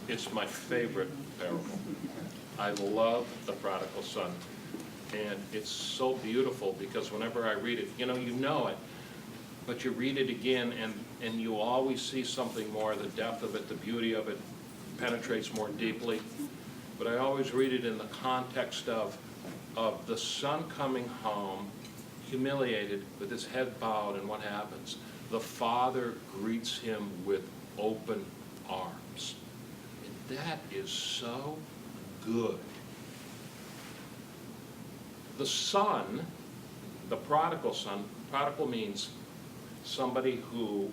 It's my favorite parable. I love the prodigal son. And it's so beautiful because whenever I read it, you know it, but you read it again and you always see something more, the depth of it, the beauty of it penetrates more deeply. But I always read it in the context of the son coming home, humiliated, with his head bowed, and what happens? The father greets him with open arms. And that is so good. The son, the prodigal son, prodigal means somebody who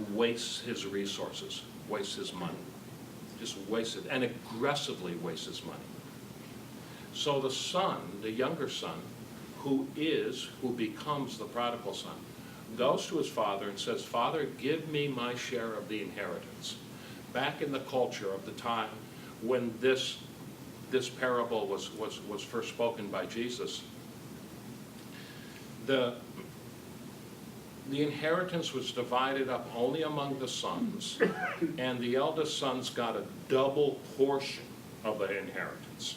wastes his resources, wastes his money, just wastes it, and aggressively wastes his money. So the son, the younger son, who becomes the prodigal son, goes to his father and says, "Father, give me my share of the inheritance." Back in the culture of the time when this parable was first spoken by Jesus, the inheritance was divided up only among the sons, and the eldest sons got a double portion of the inheritance.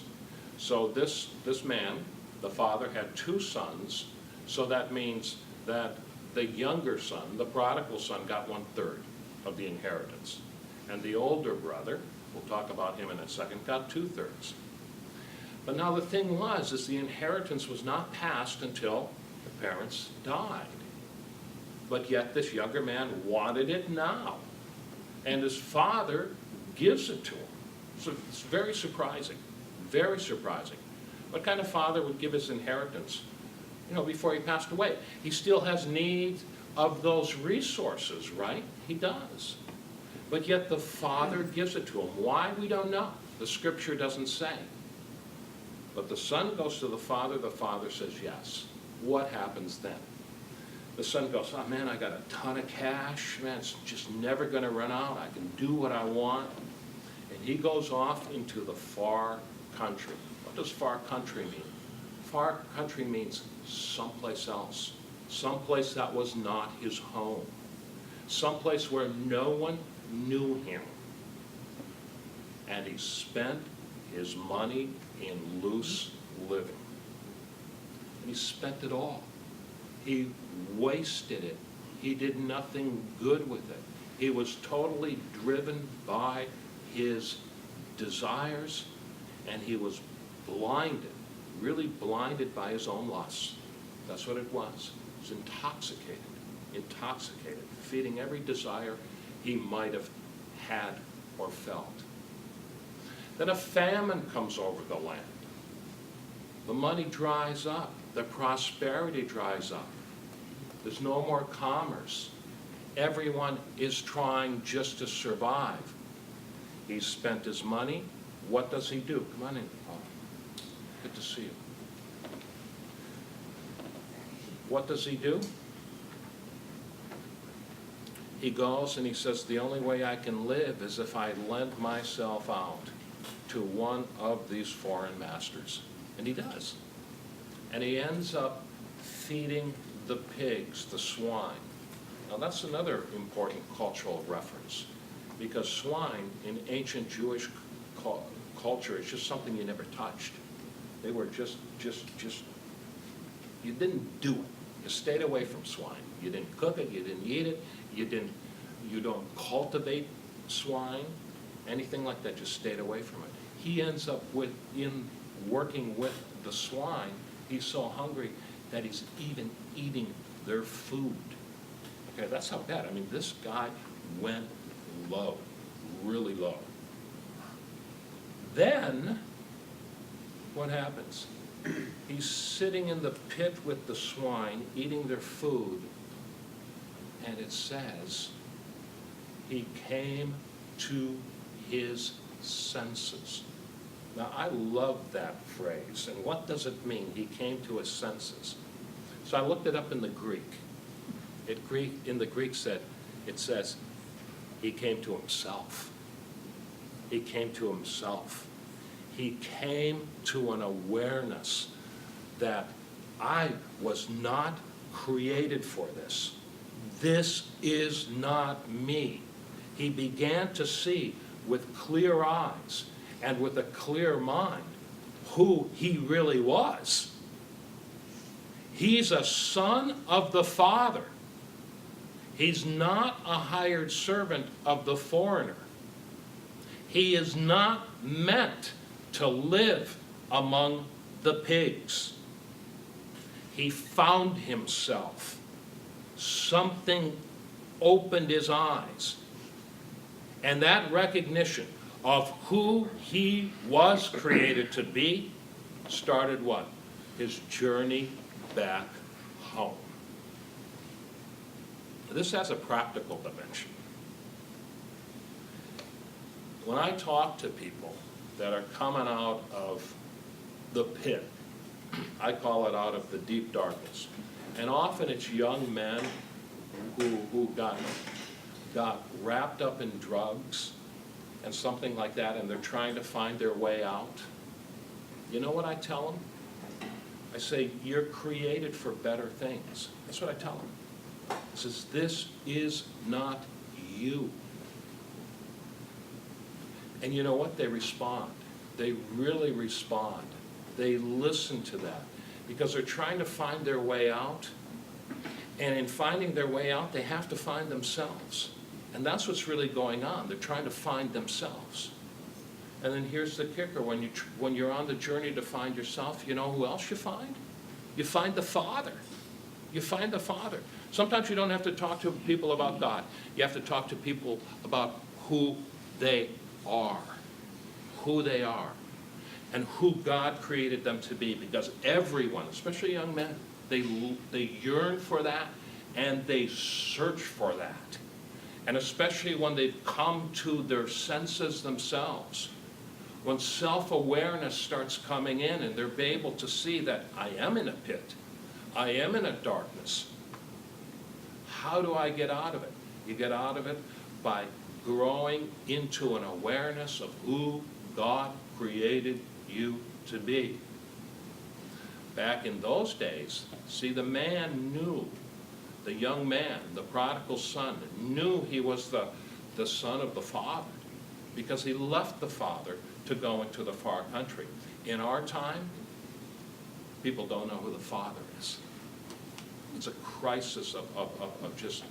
So this man, the father, had two sons, so that means that the younger son, the prodigal son, got 1/3 of the inheritance. And the older brother, we'll talk about him in a second, got 2/3. But now the thing is the inheritance was not passed until the parents died. But yet this younger man wanted it now. And his father gives it to him. So it's very surprising, very surprising. What kind of father would give his inheritance, before he passed away? He still has need of those resources, right? He does. But yet the father gives it to him. Why? We don't know. The scripture doesn't say. But the son goes to the father says yes. What happens then? The son goes, "Oh man, I got a ton of cash, man, it's just never gonna run out, I can do what I want." And he goes off into the far country. What does far country mean? Far country means someplace else, someplace that was not his home, someplace where no one knew him. And he spent his money in loose living. And he spent it all. He wasted it. He did nothing good with it. He was totally driven by his desires, and he was blinded, really blinded by his own lusts. That's what it was. He was intoxicated, feeding every desire he might have had or felt. Then a famine comes over the land. The money dries up. The prosperity dries up. There's no more commerce. Everyone is trying just to survive. He's spent his money. What does he do? Come on in, Paul. Good to see you. What does he do? He goes and he says, the only way I can live is if I lend myself out to one of these foreign masters. And he does. And he ends up feeding the pigs, the swine. Now that's another important cultural reference, because swine in ancient Jewish culture is just something you never touched. They were just, you didn't do it. You stayed away from swine. You didn't cook it, you didn't eat it, you don't cultivate swine, anything like that, just stayed away from it. He ends up working with the swine. He's so hungry that he's even eating their food. Okay, that's how bad. I mean, this guy went low, really low. Then, what happens? He's sitting in the pit with the swine, eating their food, and it says, he came to his senses. Now, I love that phrase. And what does it mean? He came to his senses. So I looked it up in the Greek. In the Greek it says, he came to himself. He came to himself. He came to an awareness that I was not created for this. This is not me. He began to see with clear eyes and with a clear mind who he really was. He's a son of the Father. He's not a hired servant of the foreigner. He is not meant to live among the pigs. He found himself. Something opened his eyes. And that recognition of who he was created to be started what? His journey back home. This has a practical dimension. When I talk to people that are coming out of the pit, I call it out of the deep darkness, and often it's young men who got wrapped up in drugs and something like that, and they're trying to find their way out. You know what I tell them? I say, you're created for better things. That's what I tell them. I says, this is not you. And you know what? They respond. They really respond. They listen to that because they're trying to find their way out. And in finding their way out, they have to find themselves. And that's what's really going on. They're trying to find themselves. And then here's the kicker. When you're on the journey to find yourself, you know who else you find? You find the Father. You find the Father. Sometimes you don't have to talk to people about God. You have to talk to people about who they are. Who they are. And who God created them to be. Because everyone, especially young men, they yearn for that and they search for that. And especially when they've come to their senses themselves. When self-awareness starts coming in and they're able to see that I am in a pit. I am in a darkness. How do I get out of it? You get out of it by growing into an awareness of who God created you to be. Back in those days, see, the man knew, the young man, the prodigal son, knew he was the son of the Father because he left the Father to go into the far country. In our time, people don't know who the Father is. It's a crisis of just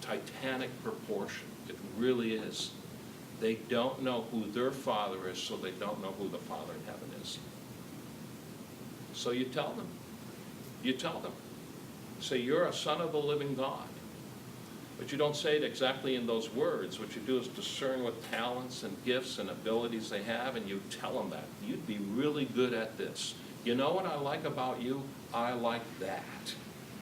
titanic proportion. It really is. They don't know who their Father is, so they don't know who the Father in heaven is. So you tell them. You tell them. Say, you're a son of the living God. But you don't say it exactly in those words. What you do is discern what talents and gifts and abilities they have, and you tell them that. You'd be really good at this. You know what I like about you? I like that.